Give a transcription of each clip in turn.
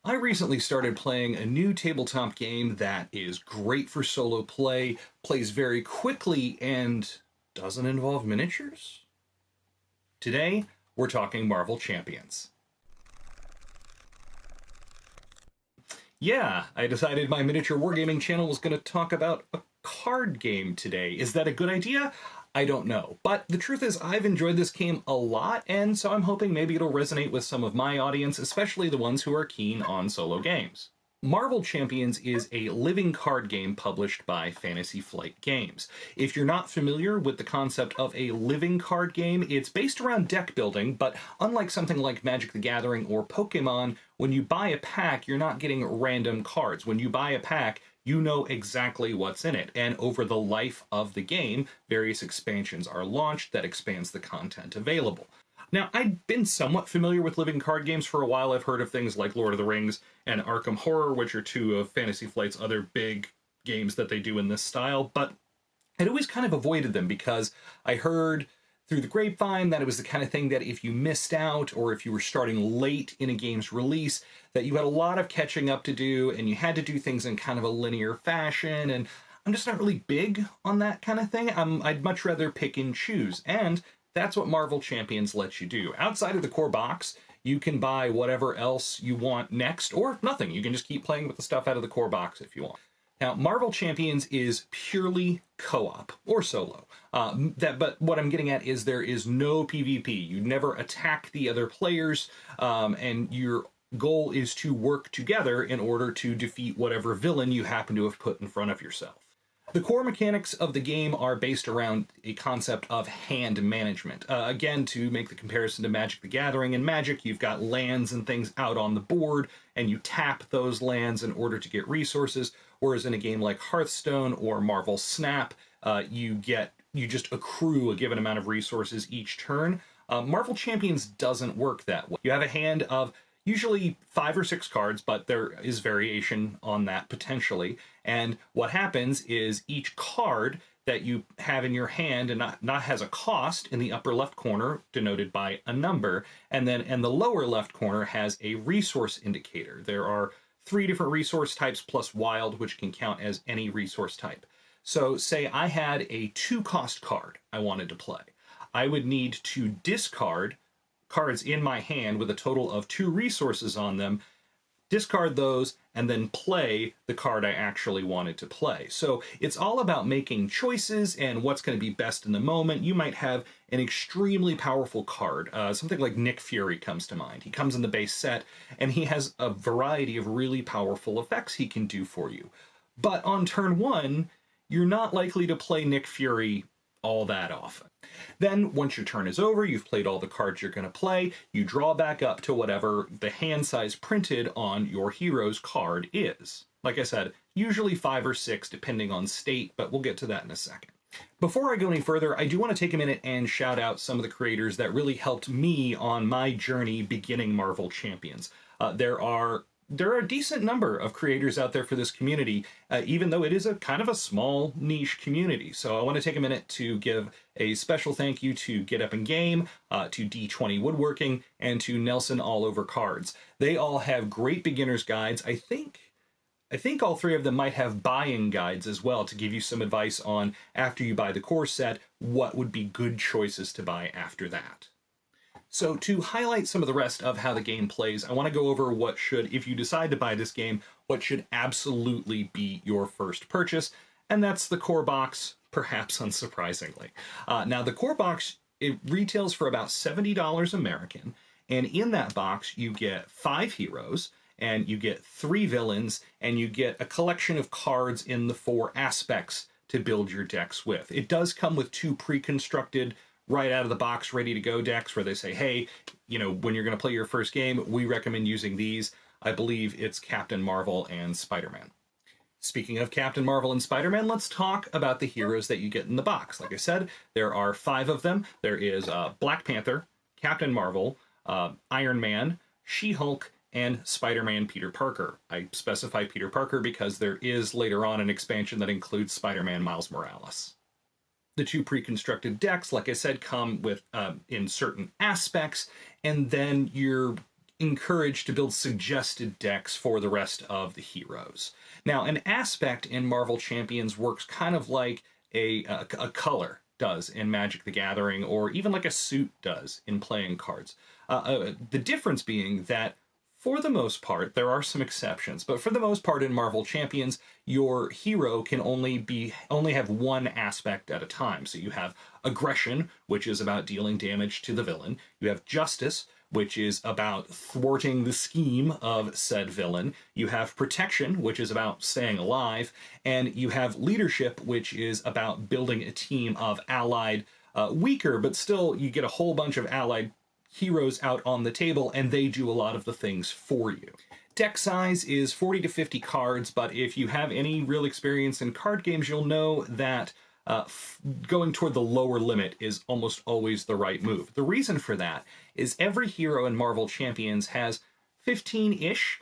I recently started playing a new tabletop game that is great for solo play, plays very quickly, and doesn't involve miniatures. Today, we're talking Marvel Champions. Yeah, I decided my miniature wargaming channel was going to talk about a card game today. Is that a good idea? I don't know. But the truth is, I've enjoyed this game a lot, and so I'm hoping maybe it'll resonate with some of my audience, especially the ones who are keen on solo games. Marvel Champions is a living card game published by Fantasy Flight Games. If you're not familiar with the concept of a living card game, it's based around deck building, but unlike something like Magic the Gathering or Pokemon, when you buy a pack, you're not getting random cards. When you buy a pack, you know exactly what's in it, and over the life of the game, various expansions are launched that expands the content available. Now, I've been somewhat familiar with living card games for a while. I've heard of things like Lord of the Rings and Arkham Horror, which are two of Fantasy Flight's other big games that they do in this style, but I'd always kind of avoided them because I heard through the grapevine that it was the kind of thing that if you missed out or if you were starting late in a game's release, that you had a lot of catching up to do and you had to do things in kind of a linear fashion, and I'm just not really big on that kind of thing. I'd much rather pick and choose, and that's what Marvel Champions lets you do. Outside of the core box, you can buy whatever else you want next, or nothing. You can just keep playing with the stuff out of the core box if you want. Now, Marvel Champions is purely co-op, or solo. But what I'm getting at is there is no PvP. You never attack the other players, and your goal is to work together in order to defeat whatever villain you happen to have put in front of yourself. The core mechanics of the game are based around a concept of hand management. Again, to make the comparison to Magic the Gathering, in Magic you've got lands and things out on the board, and you tap those lands in order to get resources, whereas in a game like Hearthstone or Marvel Snap, you just accrue a given amount of resources each turn. Marvel Champions doesn't work that way. You have a hand of usually 5 or 6 cards, but there is variation on that potentially. And what happens is each card that you have in your hand and not has a cost in the upper left corner, denoted by a number, and then in the lower left corner has a resource indicator. There are 3 different resource types plus wild, which can count as any resource type. So say I had a 2-cost card I wanted to play. I would need to discard cards in my hand with a total of 2 resources on them, discard those, and then play the card I actually wanted to play. So it's all about making choices and what's going to be best in the moment. You might have an extremely powerful card. Something like Nick Fury comes to mind. He comes in the base set, and he has a variety of really powerful effects he can do for you. But on turn 1, you're not likely to play Nick Fury all that often. Then, once your turn is over, you've played all the cards you're going to play, you draw back up to whatever the hand size printed on your hero's card is. Like I said, usually 5 or 6 depending on state, but we'll get to that in a second. Before I go any further, I do want to take a minute and shout out some of the creators that really helped me on my journey beginning Marvel Champions. There are a decent number of creators out there for this community, even though it is a kind of a small niche community. So I want to take a minute to give a special thank you to Get Up and Game, to D20 Woodworking, and to Nelson All Over Cards. They all have great beginner's guides. I think all 3 of them might have buying guides as well to give you some advice on, after you buy the core set, what would be good choices to buy after that. So to highlight some of the rest of how the game plays, I want to go over what should, if you decide to buy this game, what should absolutely be your first purchase, and that's the core box, perhaps unsurprisingly. Now, the core box, it retails for about $70 American, and in that box you get 5 heroes, and you get 3 villains, and you get a collection of cards in the 4 aspects to build your decks with. It does come with 2 pre-constructed right out of the box, ready to go decks where they say, hey, when you're going to play your first game, we recommend using these. I believe it's Captain Marvel and Spider-Man. Speaking of Captain Marvel and Spider-Man, let's talk about the heroes that you get in the box. Like I said, there are 5 of them. There is Black Panther, Captain Marvel, Iron Man, She-Hulk, and Spider-Man Peter Parker. I specify Peter Parker because there is later on an expansion that includes Spider-Man Miles Morales. The 2 pre-constructed decks, like I said, come with in certain aspects, and then you're encouraged to build suggested decks for the rest of the heroes. Now, an aspect in Marvel Champions works kind of like a color does in Magic the Gathering, or even like a suit does in playing cards. The difference being that for the most part, there are some exceptions, but for the most part in Marvel Champions, your hero can only have one aspect at a time. So you have aggression, which is about dealing damage to the villain. You have justice, which is about thwarting the scheme of said villain. You have protection, which is about staying alive. And you have leadership, which is about building a team of allied, weaker, but still you get a whole bunch of allied heroes out on the table, and they do a lot of the things for you. Deck size is 40 to 50 cards, but if you have any real experience in card games, you'll know that going toward the lower limit is almost always the right move. The reason for that is every hero in Marvel Champions has 15-ish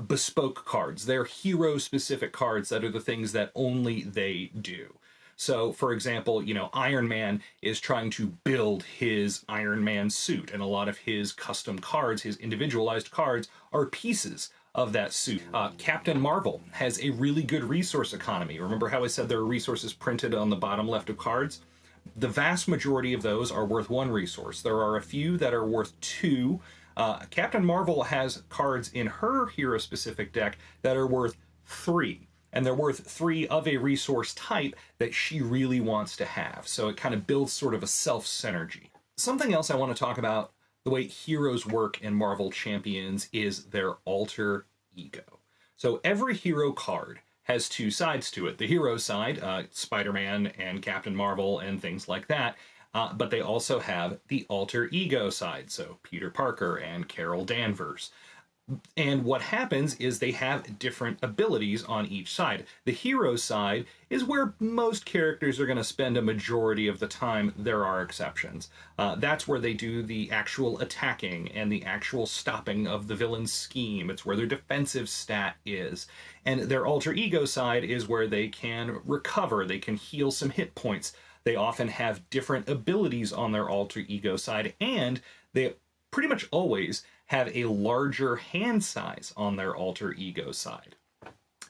bespoke cards. They're hero-specific cards that are the things that only they do. So, for example, Iron Man is trying to build his Iron Man suit, and a lot of his custom cards, his individualized cards, are pieces of that suit. Captain Marvel has a really good resource economy. Remember how I said there are resources printed on the bottom left of cards? The vast majority of those are worth 1 resource. There are a few that are worth 2. Captain Marvel has cards in her hero-specific deck that are worth 3. And they're worth 3 of a resource type that she really wants to have. So it kind of builds sort of a self-synergy. Something else I want to talk about, the way heroes work in Marvel Champions, is their alter ego. So every hero card has 2 sides to it. The hero side, Spider-Man and Captain Marvel and things like that. But they also have the alter ego side, so Peter Parker and Carol Danvers. And what happens is they have different abilities on each side. The hero side is where most characters are going to spend a majority of the time. There are exceptions. That's where they do the actual attacking and the actual stopping of the villain's scheme. It's where their defensive stat is. And their alter ego side is where they can recover. They can heal some hit points. They often have different abilities on their alter ego side, and they pretty much always have a larger hand size on their alter ego side.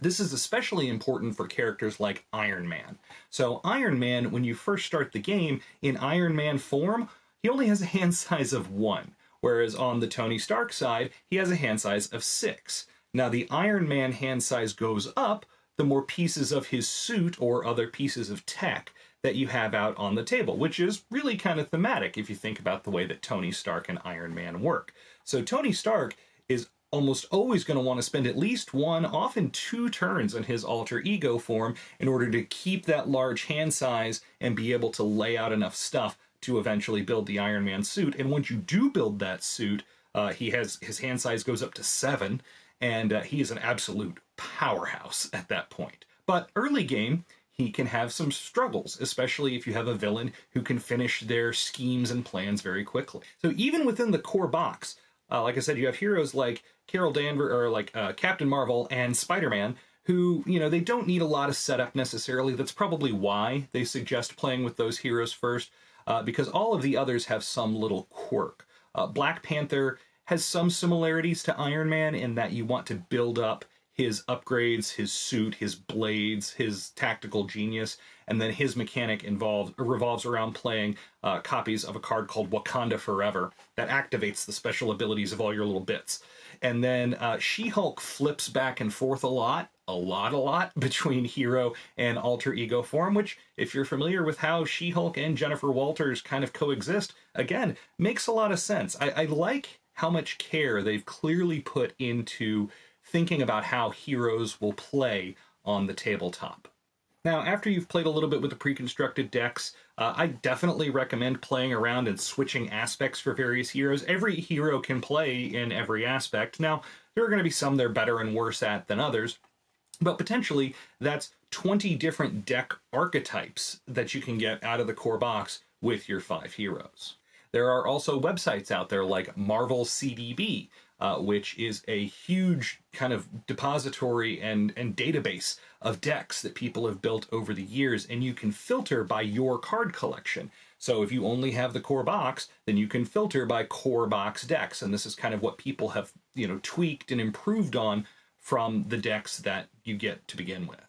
This is especially important for characters like Iron Man. So Iron Man, when you first start the game, in Iron Man form, he only has a hand size of 1, whereas on the Tony Stark side, he has a hand size of 6. Now the Iron Man hand size goes up the more pieces of his suit or other pieces of tech that you have out on the table, which is really kind of thematic if you think about the way that Tony Stark and Iron Man work. So Tony Stark is almost always going to want to spend at least 1, often 2 turns in his alter ego form in order to keep that large hand size and be able to lay out enough stuff to eventually build the Iron Man suit. And once you do build that suit, his hand size goes up to 7, and he is an absolute powerhouse at that point. But early game, he can have some struggles, especially if you have a villain who can finish their schemes and plans very quickly. So even within the core box, like I said, you have heroes like Carol Danvers, or like Captain Marvel and Spider-Man, who, they don't need a lot of setup necessarily. That's probably why they suggest playing with those heroes first, because all of the others have some little quirk. Black Panther has some similarities to Iron Man in that you want to build up his upgrades, his suit, his blades, his tactical genius, and then his mechanic revolves around playing copies of a card called Wakanda Forever that activates the special abilities of all your little bits. And then She-Hulk flips back and forth a lot between hero and alter ego form, which, if you're familiar with how She-Hulk and Jennifer Walters kind of coexist, again, makes a lot of sense. I like how much care they've clearly put into thinking about how heroes will play on the tabletop. Now, after you've played a little bit with the pre-constructed decks, I definitely recommend playing around and switching aspects for various heroes. Every hero can play in every aspect. Now, there are going to be some they're better and worse at than others, but potentially that's 20 different deck archetypes that you can get out of the core box with your 5 heroes. There are also websites out there like Marvel CDB, which is a huge kind of depository and database of decks that people have built over the years, and you can filter by your card collection. So if you only have the core box, then you can filter by core box decks, and this is kind of what people have, tweaked and improved on from the decks that you get to begin with.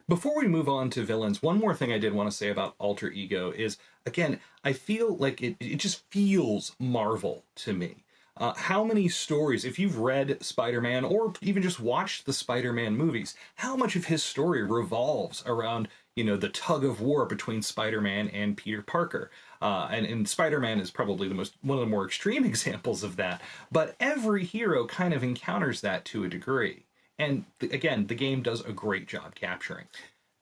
Before we move on to villains, one more thing I did want to say about Alter Ego is, again, I feel like it just feels Marvel to me. How many stories, if you've read Spider-Man or even just watched the Spider-Man movies, how much of his story revolves around, the tug of war between Spider-Man and Peter Parker? And Spider-Man is probably one of the more extreme examples of that. But every hero kind of encounters that to a degree. And again, the game does a great job capturing.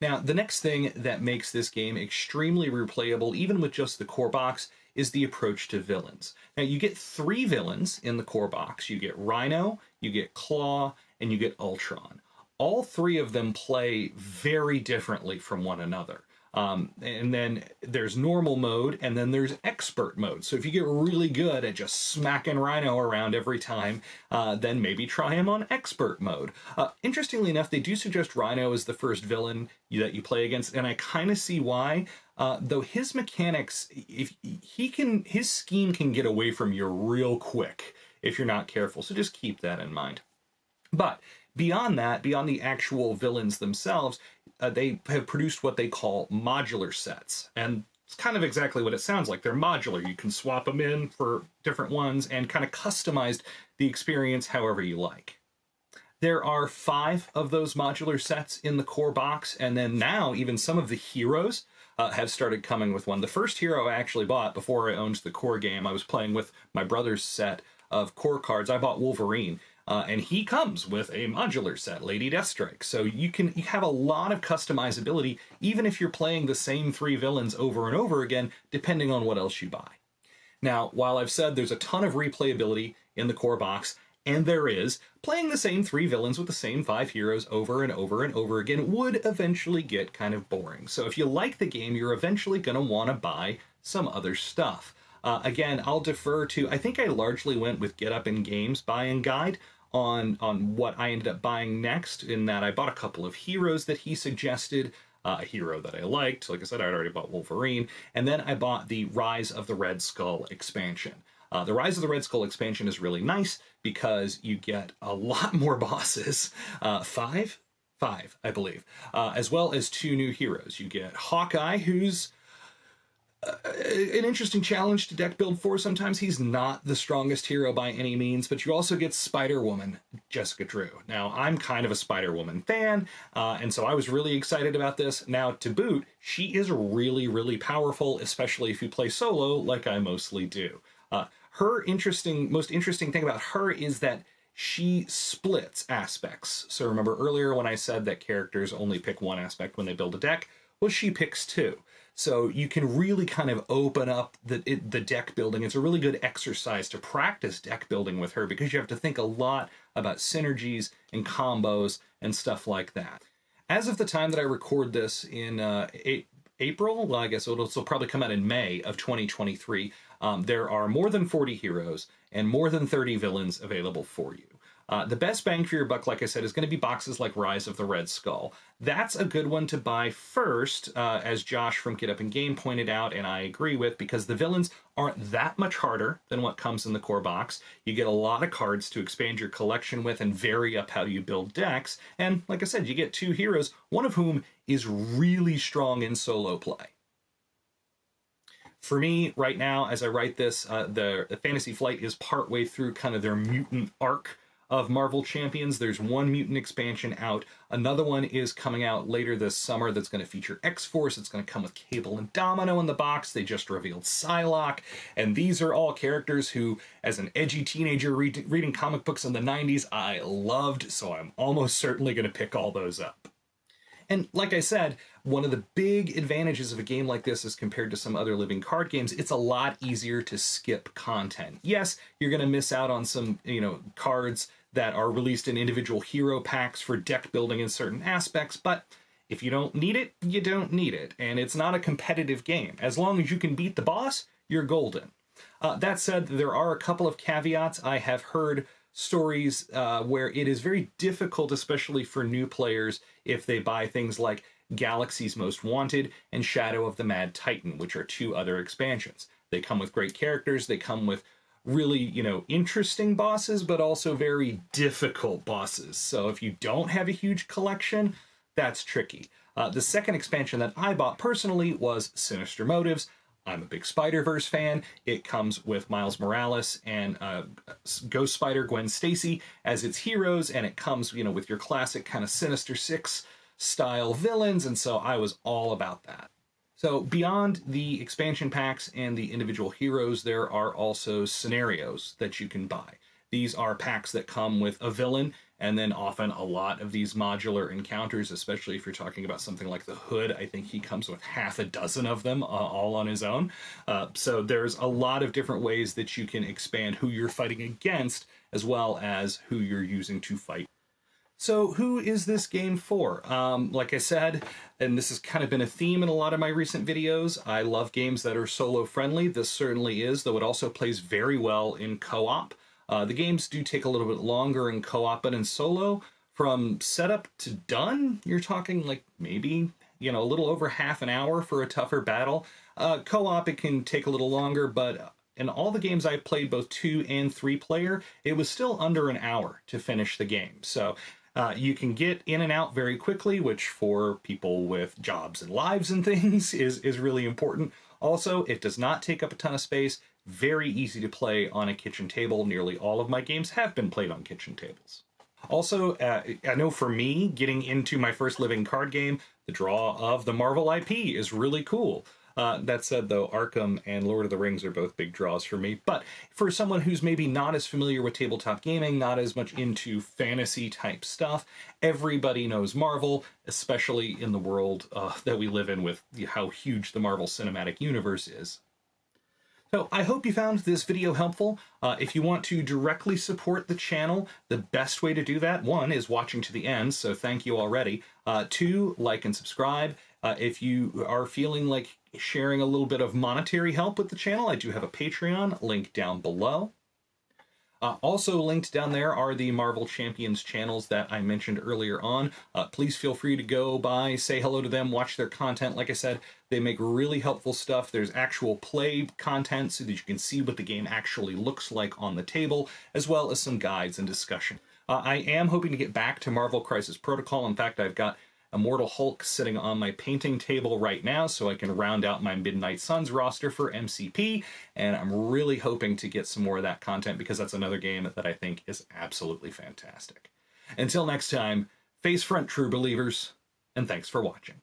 Now, the next thing that makes this game extremely replayable, even with just the core box, is the approach to villains. Now, you get 3 villains in the core box. You get Rhino, you get Claw, and you get Ultron. All 3 of them play very differently from one another. And then there's normal mode, and then there's expert mode. So if you get really good at just smacking Rhino around every time, then maybe try him on expert mode. Interestingly enough, they do suggest Rhino is the first villain that you play against, and I kind of see why. Though his mechanics, his scheme can get away from you real quick if you're not careful. So just keep that in mind. But beyond that, beyond the actual villains themselves, they have produced what they call modular sets. And it's kind of exactly what it sounds like. They're modular. You can swap them in for different ones and kind of customize the experience however you like. There are 5 of those modular sets in the core box, and then now even some of the heroes have started coming with one. The first hero I actually bought before I owned the core game, I was playing with my brother's set of core cards. I bought Wolverine. And he comes with a modular set, Lady Deathstrike. So you have a lot of customizability, even if you're playing the same 3 villains over and over again, depending on what else you buy. Now, while I've said there's a ton of replayability in the core box, and there is, playing the same 3 villains with the same 5 heroes over and over and over again would eventually get kind of boring. So if you like the game, you're eventually going to want to buy some other stuff. Again, I'll defer to, I think I largely went with Get Up in Games buying guide on what I ended up buying next, in that I bought a couple of heroes that he suggested, a hero that I liked. Like I said, I'd already bought Wolverine, and then I bought the Rise of the Red Skull expansion. The Rise of the Red Skull expansion is really nice because you get a lot more bosses, 5, I believe, as well as 2 new heroes. You get Hawkeye, who's an interesting challenge to deck build for. Sometimes he's not the strongest hero by any means, but you also get Spider-Woman, Jessica Drew. Now, I'm kind of a Spider-Woman fan, and so I was really excited about this. Now, to boot, she is really, really powerful, especially if you play solo like I mostly do. Most interesting thing about her is that she splits aspects. So remember earlier when I said that characters only pick one aspect when they build a deck? Well, she picks 2. So you can really kind of open up the deck building. It's a really good exercise to practice deck building with her, because you have to think a lot about synergies and combos and stuff like that. As of the time that I record this in April, well, I guess it'll probably come out in May of 2023, there are more than 40 heroes and more than 30 villains available for you. The best bang for your buck, like I said, is going to be boxes like Rise of the Red Skull. That's a good one to buy first, as Josh from Get Up and Game pointed out, and I agree with, because the villains aren't that much harder than what comes in the core box. You get a lot of cards to expand your collection with and vary up how you build decks. And like I said, you get 2 heroes, one of whom is really strong in solo play. For me, right now, as I write this, the Fantasy Flight is partway through kind of their mutant arc of Marvel Champions. There's 1 mutant expansion out. Another one is coming out later this summer that's going to feature X-Force. It's going to come with Cable and Domino in the box. They just revealed Psylocke. And these are all characters who, as an edgy teenager reading comic books in the 90s, I loved. So I'm almost certainly going to pick all those up. And like I said, one of the big advantages of a game like this as compared to some other living card games, it's a lot easier to skip content. Yes, you're going to miss out on some, cards that are released in individual hero packs for deck building in certain aspects, but if you don't need it, you don't need it. And it's not a competitive game. As long as you can beat the boss, you're golden. That said, there are a couple of caveats. I have heard stories where it is very difficult, especially for new players, if they buy things like Galaxy's Most Wanted and Shadow of the Mad Titan, which are two other expansions. They come with great characters, they come with really, interesting bosses, but also very difficult bosses. So if you don't have a huge collection, that's tricky. The second expansion that I bought personally was Sinister Motives. I'm a big Spider-Verse fan. It comes with Miles Morales and Ghost Spider Gwen Stacy as its heroes, and it comes, with your classic kind of Sinister Six style villains, and so I was all about that. So beyond the expansion packs and the individual heroes, there are also scenarios that you can buy. These are packs that come with a villain, and then often a lot of these modular encounters, especially if you're talking about something like the Hood. I think he comes with half a dozen of them all on his own. So there's a lot of different ways that you can expand who you're fighting against, as well as who you're using to fight. So who is this game for? Like I said, and this has kind of been a theme in a lot of my recent videos, I love games that are solo friendly. This certainly is, though it also plays very well in co-op. The games do take a little bit longer in co-op, but in solo, from setup to done, you're talking like maybe, a little over half an hour for a tougher battle. Co-op, it can take a little longer, but in all the games I've played, both 2 and 3 player, it was still under an hour to finish the game. So you can get in and out very quickly, which for people with jobs and lives and things is really important. Also, it does not take up a ton of space. Very easy to play on a kitchen table. Nearly all of my games have been played on kitchen tables. Also, I know for me, getting into my first living card game, the draw of the Marvel IP is really cool. That said, though, Arkham and Lord of the Rings are both big draws for me. But for someone who's maybe not as familiar with tabletop gaming, not as much into fantasy-type stuff, everybody knows Marvel, especially in the world that we live in with how huge the Marvel Cinematic Universe is. So I hope you found this video helpful. If you want to directly support the channel, the best way to do that, 1, is watching to the end, so thank you already. 2, like and subscribe. If you are feeling like sharing a little bit of monetary help with the channel, I do have a Patreon, link down below. Also linked down there are the Marvel Champions channels that I mentioned earlier on. Please feel free to go by, say hello to them, watch their content. Like I said, they make really helpful stuff. There's actual play content so that you can see what the game actually looks like on the table, as well as some guides and discussion. I am hoping to get back to Marvel Crisis Protocol. In fact, I've got Immortal Hulk sitting on my painting table right now so I can round out my Midnight Suns roster for MCP, and I'm really hoping to get some more of that content because that's another game that I think is absolutely fantastic. Until next time, face front, true believers, and thanks for watching.